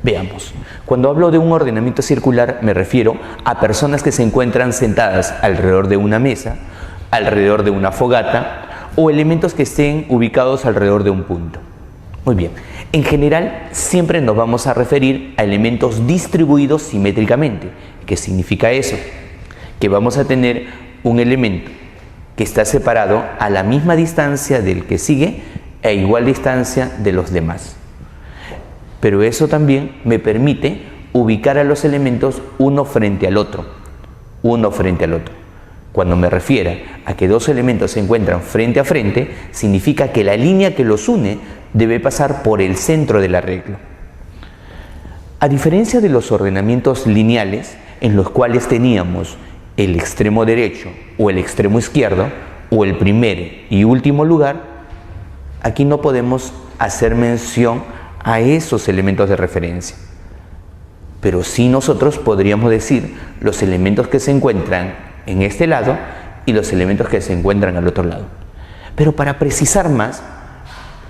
Veamos, cuando hablo de un ordenamiento circular me refiero a personas que se encuentran sentadas alrededor de una mesa, alrededor de una fogata o elementos que estén ubicados alrededor de un punto. Muy bien, en general siempre nos vamos a referir a elementos distribuidos simétricamente. ¿Qué significa eso? Que vamos a tener un elemento que está separado a la misma distancia del que sigue e igual distancia de los demás. Pero eso también me permite ubicar a los elementos uno frente al otro. Uno frente al otro. Cuando me refiera a que dos elementos se encuentran frente a frente, significa que la línea que los une debe pasar por el centro del arreglo. A diferencia de los ordenamientos lineales, en los cuales teníamos el extremo derecho o el extremo izquierdo, o el primer y último lugar, aquí no podemos hacer mención a esos elementos de referencia. Pero sí nosotros podríamos decir los elementos que se encuentran en este lado y los elementos que se encuentran al otro lado. Pero para precisar más,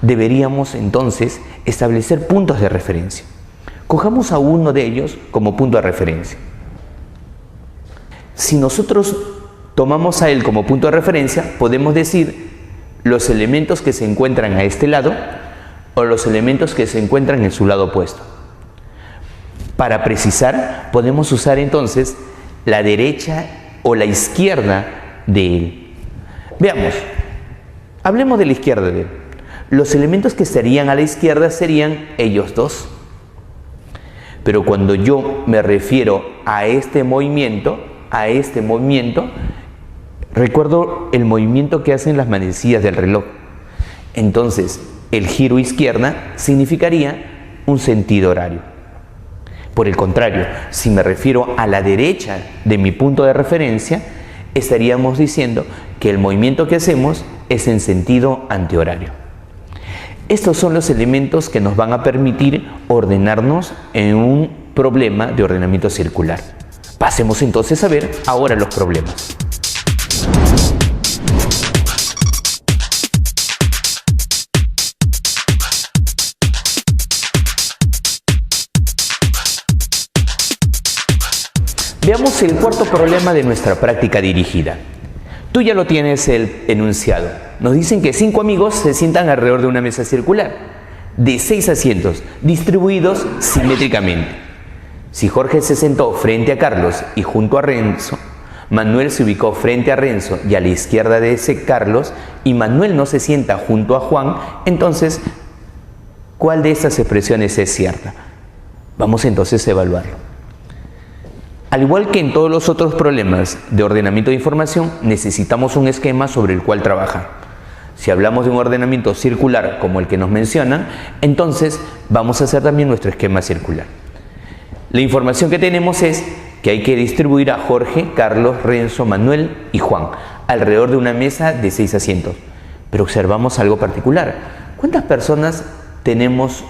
deberíamos entonces establecer puntos de referencia. Cojamos a uno de ellos como punto de referencia. Si nosotros tomamos a él como punto de referencia, podemos decir los elementos que se encuentran a este lado o los elementos que se encuentran en su lado opuesto. Para precisar, podemos usar entonces la derecha o la izquierda de él. Veamos, hablemos de la izquierda de él. Los elementos que estarían a la izquierda serían ellos dos. Pero cuando yo me refiero a este movimiento, recuerdo el movimiento que hacen las manecillas del reloj. Entonces, el giro izquierda significaría un sentido horario. Por el contrario, si me refiero a la derecha de mi punto de referencia, estaríamos diciendo que el movimiento que hacemos es en sentido antihorario. Estos son los elementos que nos van a permitir ordenarnos en un problema de ordenamiento circular. Pasemos entonces a ver ahora los problemas. Veamos el cuarto problema de nuestra práctica dirigida. Tú ya lo tienes el enunciado. Nos dicen que 5 amigos se sientan alrededor de una mesa circular, de 6 asientos, distribuidos simétricamente. Si Jorge se sentó frente a Carlos y junto a Renzo, Manuel se ubicó frente a Renzo y a la izquierda de ese Carlos, y Manuel no se sienta junto a Juan, entonces, ¿cuál de estas expresiones es cierta? Vamos entonces a evaluarlo. Al igual que en todos los otros problemas de ordenamiento de información, necesitamos un esquema sobre el cual trabajar. Si hablamos de un ordenamiento circular como el que nos mencionan, entonces vamos a hacer también nuestro esquema circular. La información que tenemos es que hay que distribuir a Jorge, Carlos, Renzo, Manuel y Juan alrededor de una mesa de 6 asientos. Pero observamos algo particular. ¿Cuántas personas tenemos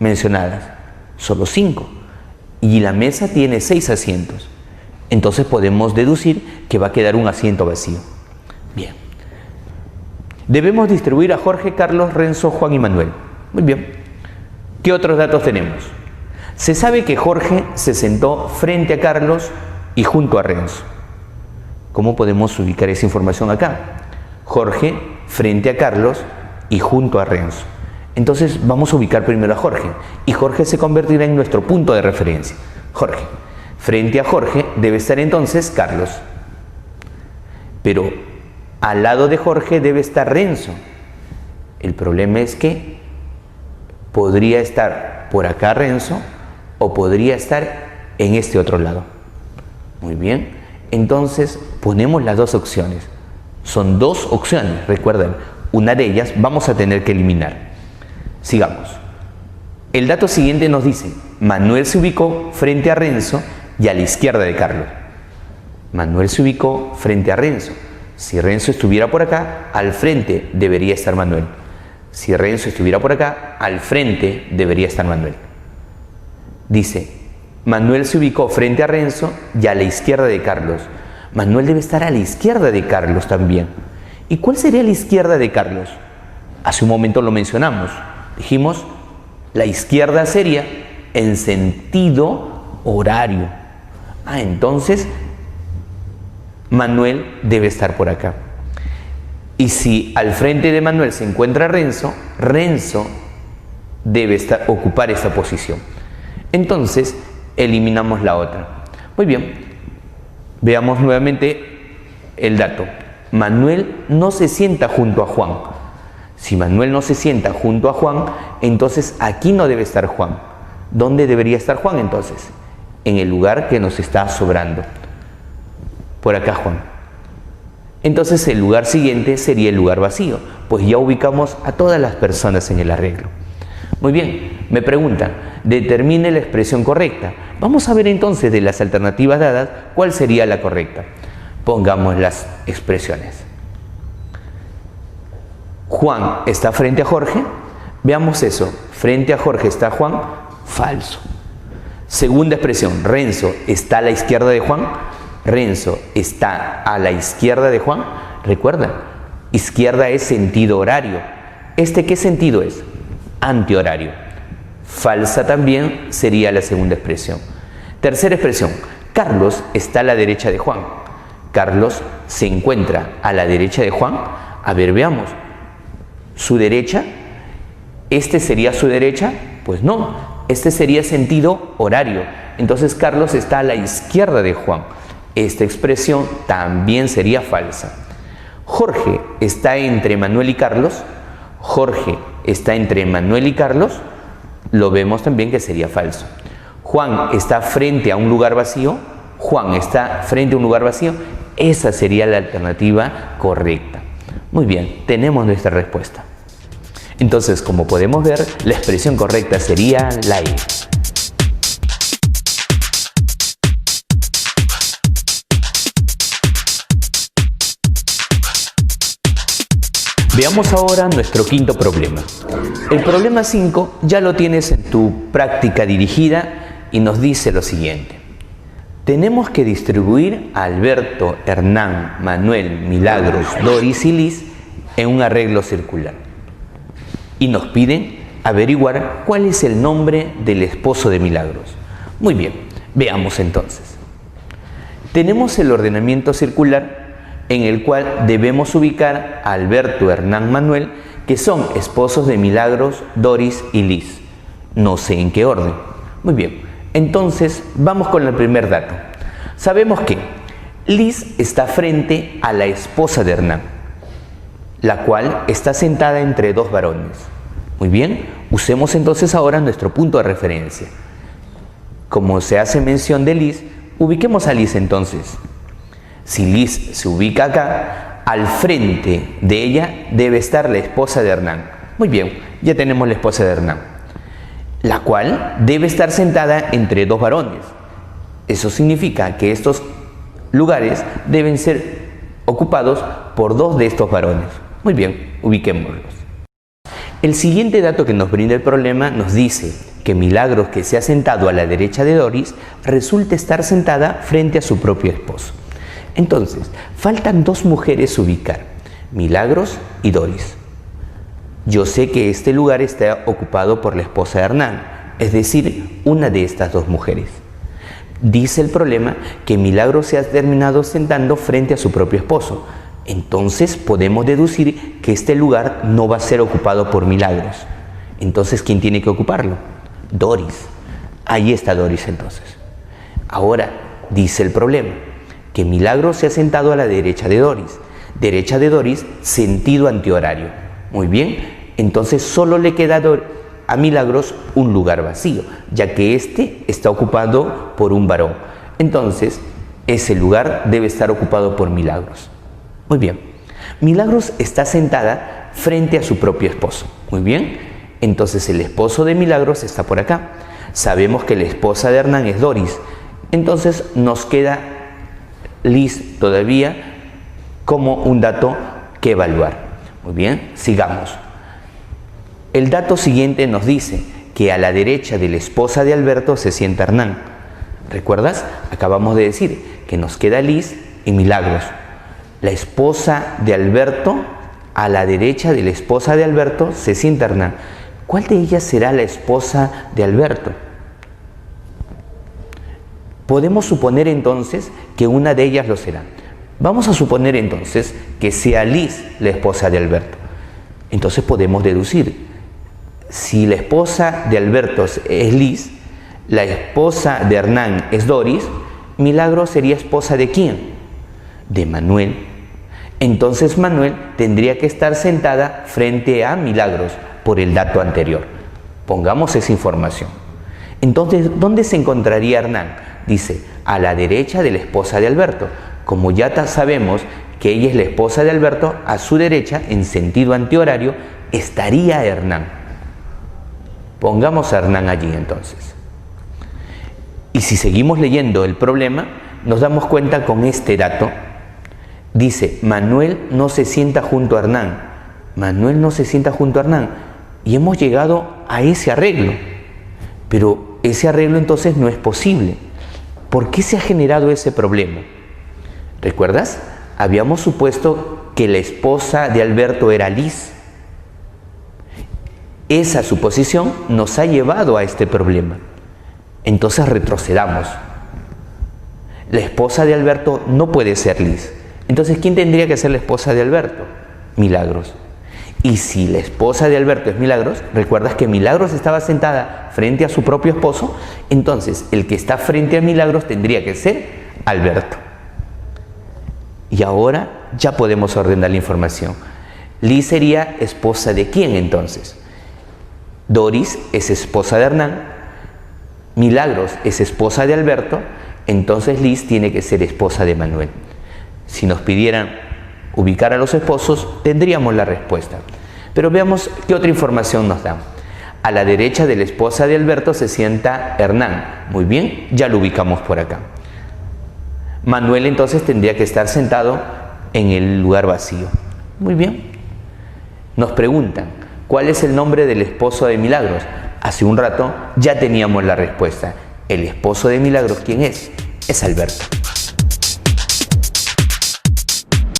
mencionadas? Solo 5. Y la mesa tiene 6 asientos. Entonces podemos deducir que va a quedar un asiento vacío. Bien. Debemos distribuir a Jorge, Carlos, Renzo, Juan y Manuel. Muy bien. ¿Qué otros datos tenemos? Se sabe que Jorge se sentó frente a Carlos y junto a Renzo. ¿Cómo podemos ubicar esa información acá? Jorge frente a Carlos y junto a Renzo. Entonces vamos a ubicar primero a Jorge, y Jorge se convertirá en nuestro punto de referencia. Jorge. Frente a Jorge debe estar entonces Carlos. Pero al lado de Jorge debe estar Renzo. El problema es que podría estar por acá Renzo o podría estar en este otro lado. Muy bien. Entonces ponemos las dos opciones. Son 2 opciones, recuerden. Una de ellas vamos a tener que eliminar. Sigamos. El dato siguiente nos dice, Manuel se ubicó frente a Renzo y a la izquierda de Carlos. Manuel se ubicó frente a Renzo. Si Renzo estuviera por acá, al frente debería estar Manuel. Si Renzo estuviera por acá, al frente debería estar Manuel. Dice, Manuel se ubicó frente a Renzo y a la izquierda de Carlos. Manuel debe estar a la izquierda de Carlos también. ¿Y cuál sería la izquierda de Carlos? Hace un momento lo mencionamos. Dijimos, la izquierda sería en sentido horario. Entonces Manuel debe estar por acá. Y si al frente de Manuel se encuentra Renzo, Renzo debe ocupar esta posición. Entonces eliminamos la otra. Muy bien, veamos nuevamente el dato. Manuel no se sienta junto a Juan. Si Manuel no se sienta junto a Juan, entonces aquí no debe estar Juan. ¿Dónde debería estar Juan entonces? En el lugar que nos está sobrando. Por acá Juan. Entonces el lugar siguiente sería el lugar vacío, pues ya ubicamos a todas las personas en el arreglo. Muy bien, me preguntan, determine la expresión correcta. Vamos a ver entonces de las alternativas dadas, ¿cuál sería la correcta? Pongamos las expresiones. Juan está frente a Jorge. Veamos eso. Frente a Jorge está Juan. Falso. Segunda expresión. Renzo está a la izquierda de Juan. Renzo está a la izquierda de Juan. Recuerda, izquierda es sentido horario. ¿Este qué sentido es? Antihorario. Falsa también sería la segunda expresión. Tercera expresión. Carlos está a la derecha de Juan. Carlos se encuentra a la derecha de Juan. A ver, veamos. ¿Su derecha? ¿Este sería su derecha? Pues no, este sería sentido horario. Entonces Carlos está a la izquierda de Juan. Esta expresión también sería falsa. Jorge está entre Manuel y Carlos. Jorge está entre Manuel y Carlos. Lo vemos también que sería falso. Juan está frente a un lugar vacío. Juan está frente a un lugar vacío. Esa sería la alternativa correcta. Muy bien, tenemos nuestra respuesta. Entonces, como podemos ver, la expresión correcta sería la E. Veamos ahora nuestro quinto problema. El problema 5 ya lo tienes en tu práctica dirigida y nos dice lo siguiente. Tenemos que distribuir a Alberto, Hernán, Manuel, Milagros, Doris y Liz en un arreglo circular. Y nos piden averiguar cuál es el nombre del esposo de Milagros. Muy bien, veamos entonces. Tenemos el ordenamiento circular en el cual debemos ubicar a Alberto, Hernán, Manuel, que son esposos de Milagros, Doris y Liz. No sé en qué orden. Muy bien, entonces vamos con el primer dato. Sabemos que Liz está frente a la esposa de Hernán, la cual está sentada entre dos varones. Muy bien, usemos entonces ahora nuestro punto de referencia. Como se hace mención de Liz, ubiquemos a Liz entonces. Si Liz se ubica acá, al frente de ella debe estar la esposa de Hernán. Muy bien, ya tenemos la esposa de Hernán, la cual debe estar sentada entre dos varones. Eso significa que estos lugares deben ser ocupados por dos de estos varones. Muy bien, ubiquémoslos. El siguiente dato que nos brinda el problema nos dice que Milagros, que se ha sentado a la derecha de Doris, resulta estar sentada frente a su propio esposo. Entonces, faltan dos mujeres ubicar, Milagros y Doris. Yo sé que este lugar está ocupado por la esposa de Hernán, es decir, una de estas dos mujeres. Dice el problema que Milagros se ha terminado sentando frente a su propio esposo. Entonces podemos deducir que este lugar no va a ser ocupado por Milagros. Entonces, ¿quién tiene que ocuparlo? Doris. Ahí está Doris entonces. Ahora, dice el problema que Milagros se ha sentado a la derecha de Doris. Derecha de Doris, sentido antihorario. Muy bien, entonces solo le queda a Milagros un lugar vacío, ya que este está ocupado por un varón. Entonces, ese lugar debe estar ocupado por Milagros. Muy bien, Milagros está sentada frente a su propio esposo. Muy bien, entonces el esposo de Milagros está por acá. Sabemos que la esposa de Hernán es Doris. Entonces nos queda Liz todavía como un dato que evaluar. Muy bien, sigamos. El dato siguiente nos dice que a la derecha de la esposa de Alberto se sienta Hernán. ¿Recuerdas? Acabamos de decir que nos queda Liz y Milagros. La esposa de Alberto, a la derecha de la esposa de Alberto se sienta Hernán. ¿Cuál de ellas será la esposa de Alberto? Podemos suponer entonces que una de ellas lo será. Vamos a suponer entonces que sea Liz la esposa de Alberto. Entonces podemos deducir, si la esposa de Alberto es Liz, la esposa de Hernán es Doris, Milagros sería esposa ¿de quién? De Manuel. Entonces Manuel tendría que estar sentada frente a Milagros por el dato anterior. Pongamos esa información. Entonces, ¿dónde se encontraría Hernán? Dice, a la derecha de la esposa de Alberto. Como ya sabemos que ella es la esposa de Alberto, a su derecha, en sentido antihorario, estaría Hernán. Pongamos a Hernán allí entonces. Y si seguimos leyendo el problema, nos damos cuenta con este dato. Dice, Manuel no se sienta junto a Hernán. Manuel no se sienta junto a Hernán. Y hemos llegado a ese arreglo. Pero ese arreglo entonces no es posible. ¿Por qué se ha generado ese problema? ¿Recuerdas? Habíamos supuesto que la esposa de Alberto era Liz. Esa suposición nos ha llevado a este problema. Entonces retrocedamos. La esposa de Alberto no puede ser Liz. Entonces, ¿quién tendría que ser la esposa de Alberto? Milagros. Y si la esposa de Alberto es Milagros, recuerdas que Milagros estaba sentada frente a su propio esposo, entonces el que está frente a Milagros tendría que ser Alberto. Y ahora ya podemos ordenar la información. Liz sería esposa ¿de quién entonces? Doris es esposa de Hernán, Milagros es esposa de Alberto, entonces Liz tiene que ser esposa de Manuel. Si nos pidieran ubicar a los esposos, tendríamos la respuesta. Pero veamos qué otra información nos da. A la derecha de la esposa de Alberto se sienta Hernán. Muy bien, ya lo ubicamos por acá. Manuel entonces tendría que estar sentado en el lugar vacío. Muy bien. Nos preguntan, ¿cuál es el nombre del esposo de Milagros? Hace un rato ya teníamos la respuesta. El esposo de Milagros, ¿quién es? Es Alberto.